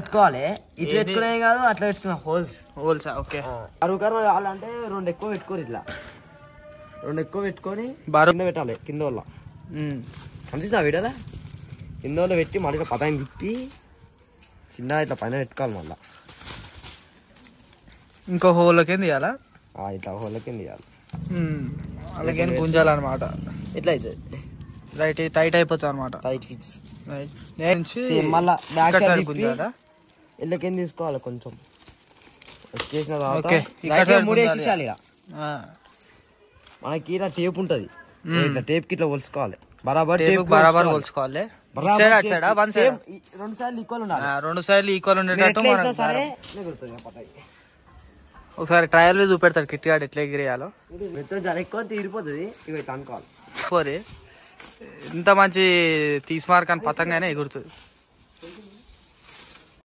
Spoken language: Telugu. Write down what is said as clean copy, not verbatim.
పెట్టుకోవాలి. ఇట్లా పెట్టుకునే కాదు అట్లా పెట్టుకున్నా హోల్స్. ఓకే. కరువు కావాలంటే 2 ఎక్కువ పెట్టుకోరు. ఇట్లా 2 ఎక్కువ పెట్టుకొని కింద పెట్టాలి. కింద వల్ల కనిపిస్తా వీడియోలో కింద వల్ల పెట్టి మళ్ళీ పతాయిని తిప్పి చిన్న ఇట్లా పైన పెట్టుకోవాలి. మళ్ళీ ఇంకో హోల్లోకి తీయాలా? ఇట్లా హోల్లోకి తీయాలి. అలాగే గుంజాలన్నమాట. ఇట్లా అవుతుంది. రైట్ టైట్ అయిపోతుంది అనమాట. Tight fits. మళ్ళీ ఇళ్ళకి తీసుకోవాలి. కొంచెం చేసిన తర్వాత మూడేసేసాలి. మనకి ఇలా టేప్ ఉంటది. ఇట్లా టేప్ కి ఇట్లా కొలుసుకోవాలి. బరాబర్ కొలుసుకోవాలి. 2 సైడ్లు ఈక్వల్ ఉండాలి. 2 సైడ్లు ఈక్వల్ ఉండేటట్టు ఒకసారి ట్రయల్ వేసి చూపెడతారు కిట్ గార్డ్ ఎట్లా ఎగిరేయాలో. ఎక్కువ తీరిపోతుంది. ఇవి ఇట్లా అనుకోవాలి. ఇంత మంచి తీసి మార్క్ అని పతంగానే ఎగురుతుంది.